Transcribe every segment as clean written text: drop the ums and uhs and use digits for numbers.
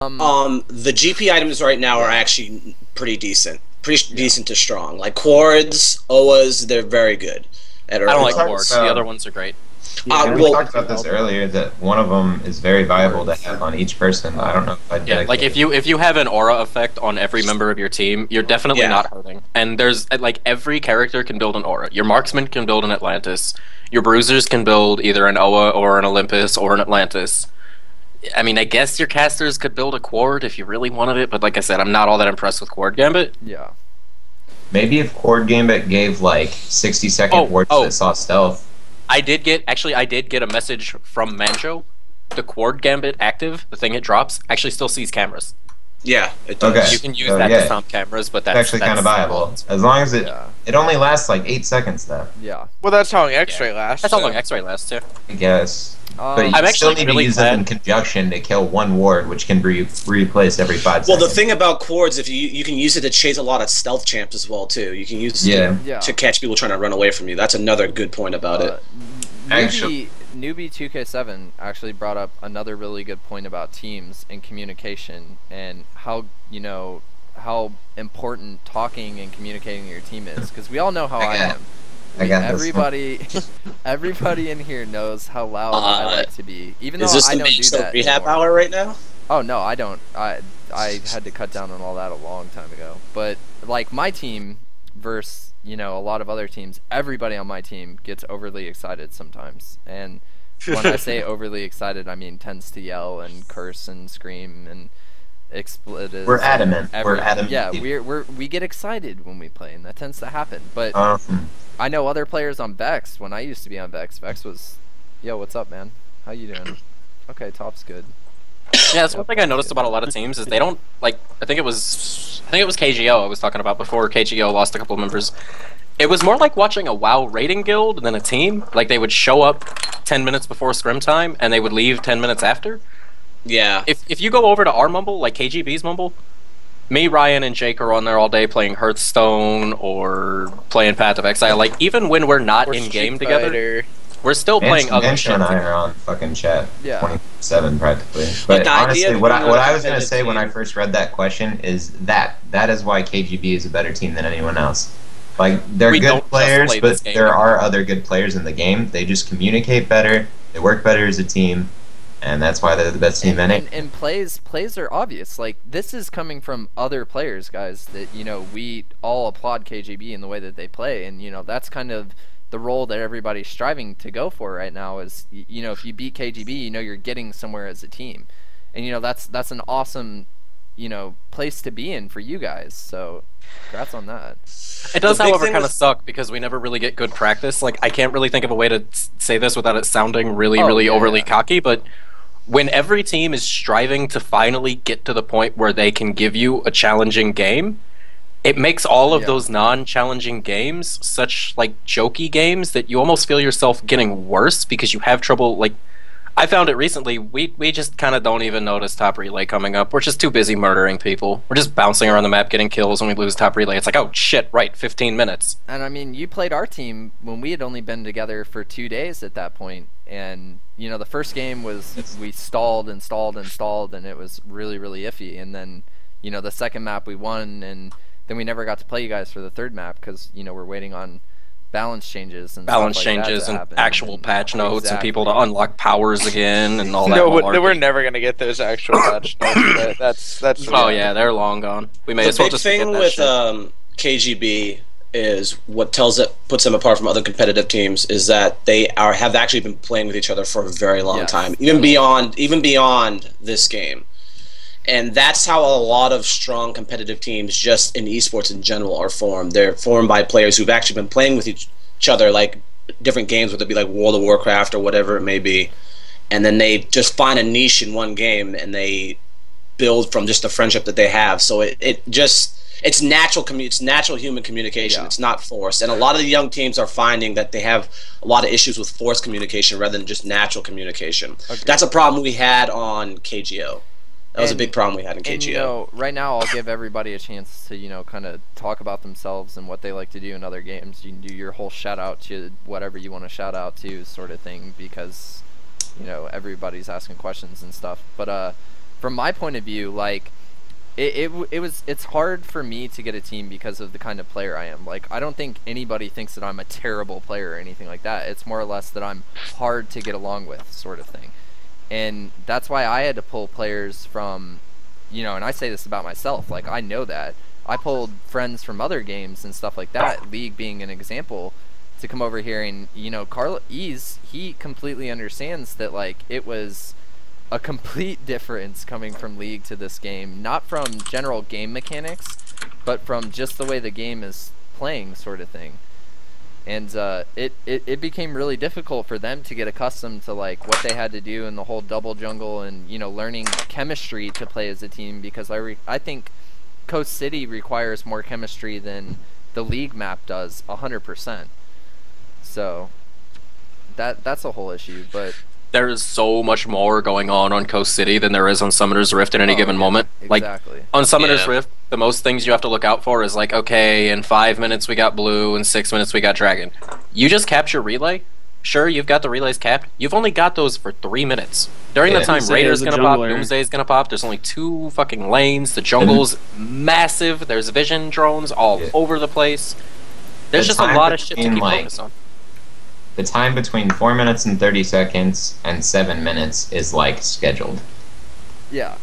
The GP items right now are actually pretty decent. Pretty decent to strong. Like Quartz, OAs, they're very good at early I don't like levels. Quartz. The other ones are great. Yeah, we talked about this earlier, that one of them is very viable to have on each person. I don't know if I'd like if you have an aura effect on every member of your team, you're definitely not hurting. And there's like every character can build an aura. Your marksman can build an Atlantis. Your bruisers can build either an Oa or an Olympus or an Atlantis. I mean, I guess your casters could build a Quard if you really wanted it, but like I said, I'm not all that impressed with Quard Gambit. Yeah. Maybe if Quard Gambit gave like 60-second wards that saw stealth. I did get a message from Manjo. The Quard Gambit active, the thing it drops, actually still sees cameras. Yeah, it does. Okay. You can use that to stomp cameras, but that's actually kind of viable. As long as it only lasts like 8 seconds though. Yeah. Well, that's how long X-ray lasts. That's how long X-ray lasts too. I guess. But you I'm still actually need really to use them in conjunction to kill one ward, which can be replaced every 5 seconds. Well, the thing about Quartz, if you can use it to chase a lot of stealth champs as well too. You can use it to catch people trying to run away from you. That's another good point about it. Newbie 2K7 actually brought up another really good point about teams and communication and how how important talking and communicating to your team is, because we all know how I am. Everybody in here knows how loud I like to be, even though I don't do that rehab anymore. hour right now? Oh no, I don't. I had to cut down on all that a long time ago. But like my team versus a lot of other teams, everybody on my team gets overly excited sometimes. And when I say overly excited, I mean tends to yell and curse and scream and expletives. We're adamant. We're adamant. Yeah, we get excited when we play, and that tends to happen. But I know other players on Vex. When I used to be on Vex, Vex was, yo, what's up, man? How you doing? Okay, top's good. Yeah, that's one thing I noticed about a lot of teams is they don't like. I think it was KGO I was talking about before. KGO lost a couple of members. It was more like watching a WoW raiding guild than a team. Like they would show up 10 minutes before scrim time and they would leave 10 minutes after. Yeah. If you go over to our Mumble, like KGB's Mumble, me, Ryan, and Jake are on there all day playing Hearthstone or playing Path of Exile. Like even when we're not in game together, we're still playing other shit. and I are on fucking chat 24/7 practically. But the honestly, what I was gonna say when I first read that question is that is why KGB is a better team than anyone else. Like they're good players, but there are other good players in the game. They just communicate better. They work better as a team, and that's why they're the best team in it. And plays are obvious. Like this is coming from other players, guys. That we all applaud KGB in the way that they play, and that's kind of the role that everybody's striving to go for right now. Is if you beat KGB, you're getting somewhere as a team, and that's an awesome place to be in for you guys. So congrats on that. It does, however, kind of suck because we never really get good practice. Like, I can't really think of a way to say this without it sounding really overly cocky, but when every team is striving to finally get to the point where they can give you a challenging game, it makes all of those non-challenging games such, like, jokey games that you almost feel yourself getting worse because you have trouble, like, I found it recently, we just kind of don't even notice top relay coming up. We're just too busy murdering people. We're just bouncing around the map getting kills when we lose top relay. It's like, oh shit, right, 15 minutes. And I mean, you played our team when we had only been together for 2 days at that point. And, the first game was, we stalled and stalled and stalled, and it was really, really iffy. And then, the second map we won, and then we never got to play you guys for the third map because, we're waiting on balance changes and actual patch notes and people to unlock powers again and all that. No, we're never gonna get those actual patch notes. That's. Oh yeah, they're long gone. We may as well just forget that shit. The big thing with KGB is what puts them apart from other competitive teams is that they have actually been playing with each other for a very long time, even beyond this game. And that's how a lot of strong competitive teams just in esports in general are formed. They're formed by players who've actually been playing with each other, like different games, whether it be like World of Warcraft or whatever it may be. And then they just find a niche in one game and they build from just the friendship that they have. So it's natural human communication. Yeah. It's not forced. And a lot of the young teams are finding that they have a lot of issues with forced communication rather than just natural communication. Okay. That's a problem we had on KGO. That was a big problem we had in KGO. Right now I'll give everybody a chance to, kind of talk about themselves and what they like to do in other games. You can do your whole shout out to whatever you want to shout out to sort of thing because, everybody's asking questions and stuff. But from my point of view, like, it's hard for me to get a team because of the kind of player I am. Like, I don't think anybody thinks that I'm a terrible player or anything like that. It's more or less that I'm hard to get along with, sort of thing. And that's why I had to pull players from, you know, and I say this about myself, like, I know that. I pulled friends from other games and stuff like that, League being an example, to come over here. And, you know, Carl Ease, he completely understands that, like, it was a complete difference coming from League to this game, not from general game mechanics, but from just the way the game is playing, sort of thing. And it became really difficult for them to get accustomed to, like, what they had to do in the whole double jungle and, you know, learning chemistry to play as a team, because I think Coast City requires more chemistry than the League map does, 100%. So that's a whole issue, but there is so much more going on Coast City than there is on Summoner's Rift at any given moment. Exactly. Like, on Summoner's Rift, the most things you have to look out for is, like, okay, in 5 minutes we got blue, in 6 minutes we got dragon. You just capture relay, sure, you've got the relays capped, you've only got those for 3 minutes. During the time Raider's gonna pop, Doomsday's gonna pop, there's only 2 fucking lanes, the jungle's massive, there's vision drones all over the place. There's just a lot of shit to keep focused on. The time between 4 minutes and 30 seconds and 7 minutes is, like, scheduled. Yeah.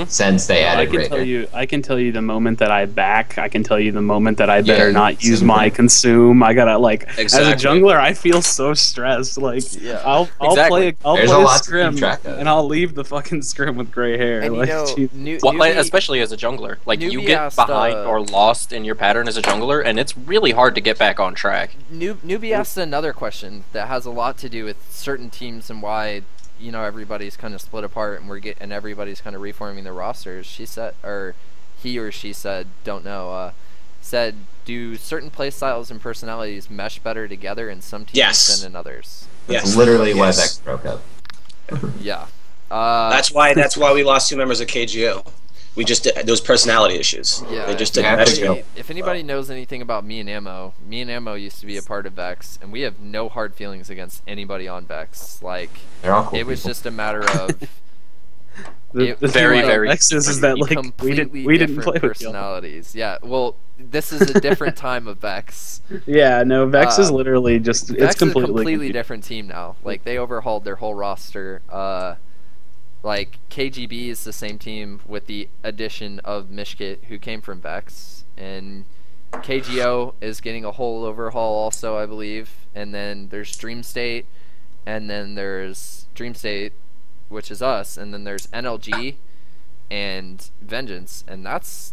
Since they added Raider. I can tell you the moment that I back. I can tell you the moment that I better not use my consume. I gotta, like, as a jungler, I feel so stressed. Like, I'll play a scrim and I'll leave the fucking scrim with gray hair. And, like, you know, especially as a jungler, like, you get behind or lost in your pattern as a jungler, and it's really hard to get back on track. Newbie asked another question that has a lot to do with certain teams and why, you know, everybody's kind of split apart and everybody's kind of reforming their rosters. She said, or he or she said, don't know, said, do certain play styles and personalities mesh better together in some teams than in others? That's literally why Vex broke up. Yeah. That's why we lost 2 members of KGO. We just those personality issues. Yeah. They just didn't mesh together. If anybody knows anything about me and Ammo used to be a part of Vex, and we have no hard feelings against anybody on Vex. Like, they're all cool it was people. Just a matter of the very Vex is that, like, we didn't play with personalities. Yeah, well, this is a different time of Vex. Yeah, no, Vex is literally just Vex it's completely is a completely different team now. Like, they overhauled their whole roster. Like, KGB is the same team with the addition of Mishkit, who came from Vex, and KGO is getting a whole overhaul also, I believe. And then there's Dream State, and then there's Dream State, which is us, and then there's NLG and Vengeance, and that's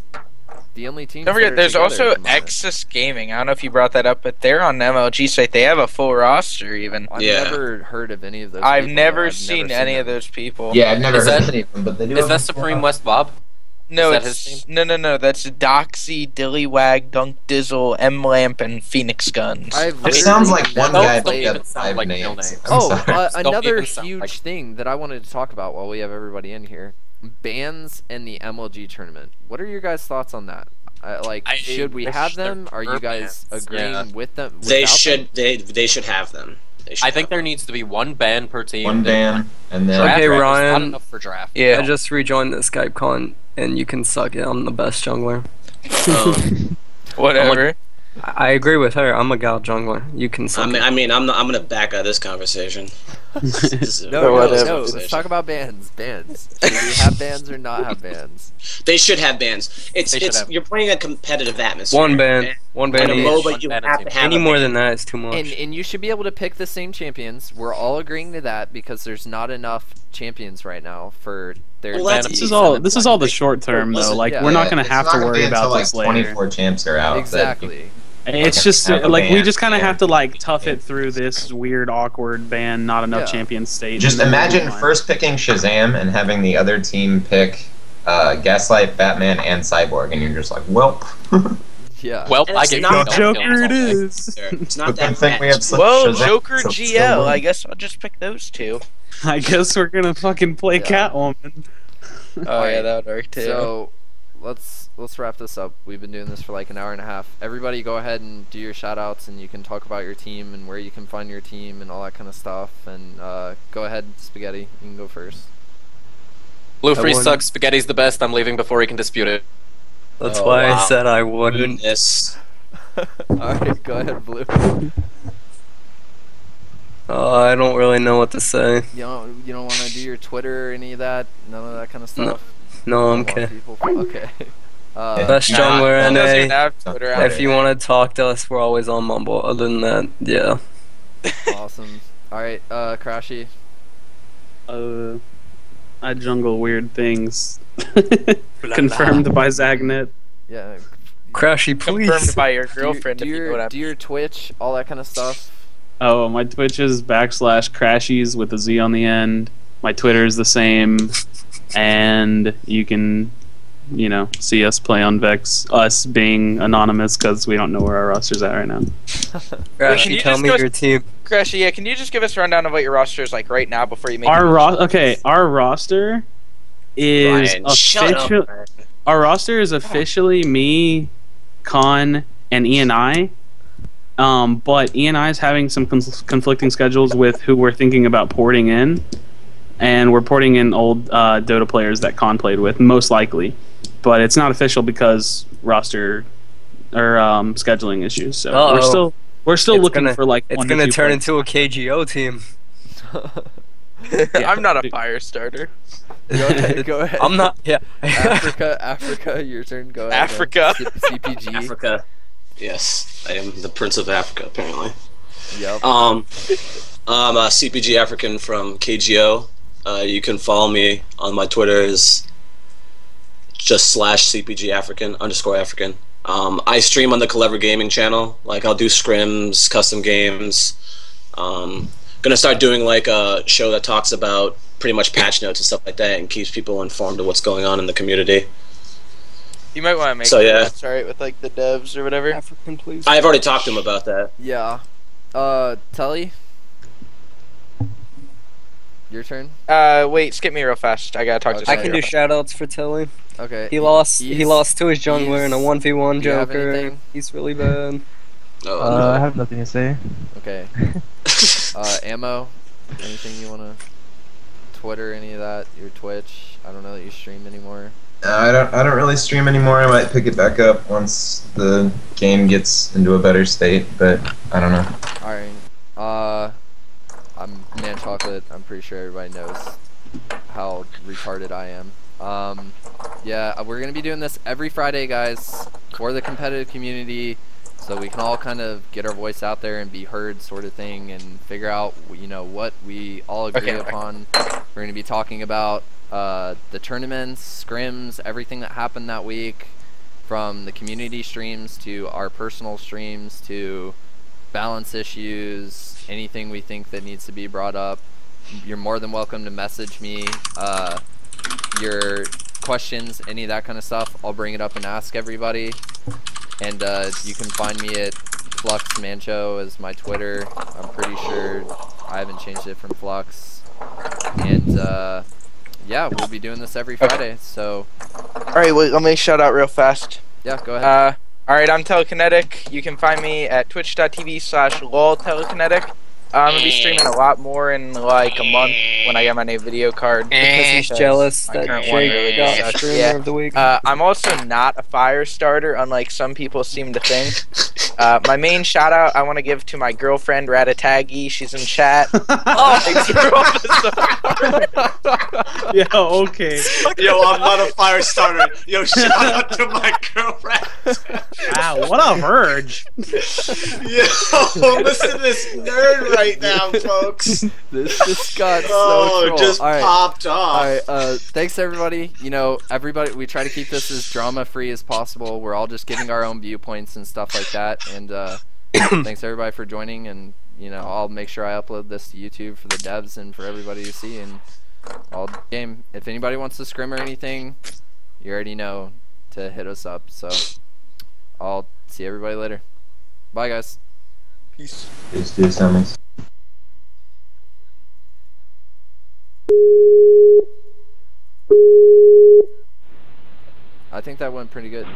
the only team. Don't forget, there's also Exus Gaming. I don't know if you brought that up, but they're on MLG site. They have a full roster, even. I've never heard of any of those. I've never seen any of those people. Yeah, I've never heard of any of them, but they do. Is that Supreme West Bob? No, it's no. That's Doxy, Dillywag, Dunk Dizzle, M Lamp, and Phoenix Guns. It sounds like one guy played 5 names. Another huge thing that I wanted to talk about while we have everybody in here. Bans in the MLG tournament. What are your guys' thoughts on that? Should we have them? Are you guys agreeing with them? They should have them. I think there needs to be 1 ban per team. 1 ban, and then okay, Ryan. Not enough for draft. Yeah, I just rejoined the Skype call, and you can suck it. I'm the best jungler. Whatever. I agree with her. I'm a gal jungler. You can suck it. I'm gonna back out of this conversation. No. Let's talk about bans. Bans. Should we have bans or not have bans? They should have bans. You're playing a competitive atmosphere. 1 ban. 1 ban. But you have to have any more than that is too much. And you should be able to pick the same champions. We're all agreeing to that because there's not enough champions right now for their. Well, this is all the short term though. Like, we're not gonna have to worry about this later. 24 champs are out. Exactly. It's just like we just kind of have to like tough it through this weird, awkward ban, not enough champion state. Just imagine first picking Shazam and having the other team pick Gaslight, Batman, and Cyborg, and you're just like, welp. Yeah. Well, I get Joker. It is. It's not that bad. Well, Joker, GL. I guess I'll just pick those 2. I guess we're gonna fucking play Catwoman. Oh yeah, that would work too. So let's wrap this up. We've been doing this for like an hour and a half. Everybody go ahead and do your shout outs, and you can talk about your team and where you can find your team and all that kind of stuff. And go ahead, Spaghetti, you can go first. Blue Freeze sucks. Spaghetti's the best. I'm leaving before he can dispute it. That's why I said I wouldn't. Goodness. Alright, go ahead, Blue. I don't really know what to say. You don't want to do your Twitter or any of that? None of that kind of stuff? No, I'm okay. Okay. Best jungler NA. If you want to talk to us, we're always on Mumble. Other than that, yeah. Awesome. Alright, Crashy. I jungle weird things. Confirmed by Zagnet. Yeah. Crashy, please. Confirmed by your girlfriend. Do your Twitch, all that kind of stuff. Oh, my Twitch is /Crashies with a Z on the end. My Twitter is the same, and you can, see us play on Vex. Us being anonymous because we don't know where our roster's at right now. Crashy, tell me your team. Crashy, yeah, can you just give us a rundown of what your roster is like right now before you make our roster is official. Our roster is officially me, Con, and ENI. But ENI is having some conflicting schedules with who we're thinking about porting in, and we're porting in old Dota players that Con played with, most likely. But it's not official because roster or scheduling issues. So we're still looking for like. It's gonna turn into a KGO team. I'm not a fire starter. Go ahead. I'm not. Yeah. Africa, your turn. Go ahead. Africa. CPG. Africa. Yes, I am the Prince of Africa, apparently. Yep. I'm a CPG African from KGO. You can follow me on my Twitter is just /CPG African _African. I stream on the Clever Gaming channel. Like, I'll do scrims, custom games. Gonna start doing like a show that talks about pretty much patch notes and stuff like that and keeps people informed of what's going on in the community. You might want to make sure that's alright with like the devs or whatever. African, please. I've already talked to him about that. Yeah. Telly? Your turn? Wait, skip me real fast. I gotta talk to somebody. I can do shoutouts for Telly. Okay. He lost to his jungler in a 1v1 Joker. He's really bad. Oh, no. I have nothing to say. Okay. Ammo? Anything you wanna Twitter, any of that? Your Twitch? I don't know that you stream anymore. I don't really stream anymore. I might pick it back up once the game gets into a better state, but I don't know. Alright. I'm Man Chocolate. I'm pretty sure everybody knows how retarded I am. Yeah, we're gonna be doing this every Friday, guys, for the competitive community, so we can all kind of get our voice out there and be heard, sort of thing, and figure out, what we all agree upon. We're gonna be talking about the tournaments, scrims, everything that happened that week, from the community streams to our personal streams to balance issues, anything we think that needs to be brought up. You're more than welcome to message me your questions, any of that kind of stuff. I'll bring it up and ask everybody. And you can find me at Flux Mancho as my Twitter. I'm pretty sure I haven't changed it from Flux. And yeah, we'll be doing this every Friday, so... Alright, wait, let me shout out real fast. Yeah, go ahead. Alright, I'm Telekinetic. You can find me at twitch.tv/loltelekinetic. I'm gonna be streaming a lot more in like a month when I get my new video card. Because he's jealous that Jake got streamer of the week. I'm also not a fire starter, unlike some people seem to think. My main shout out I want to give to my girlfriend Ratatagi. She's in chat. Yeah, okay. Yo, I'm not a fire starter. Yo, shout out to my girlfriend. Wow, what a verge. Yo, listen to this nerd right now, folks. This just got so troll. Just popped off. Alright, thanks everybody. Everybody, we try to keep this as drama free as possible. We're all just giving our own viewpoints and stuff like that. And thanks everybody for joining, and I'll make sure I upload this to YouTube for the devs and for everybody to see. And all game. If anybody wants to scrim or anything, you already know to hit us up. So I'll see everybody later. Bye guys. Peace. Peace, dude, summons. I think that went pretty good.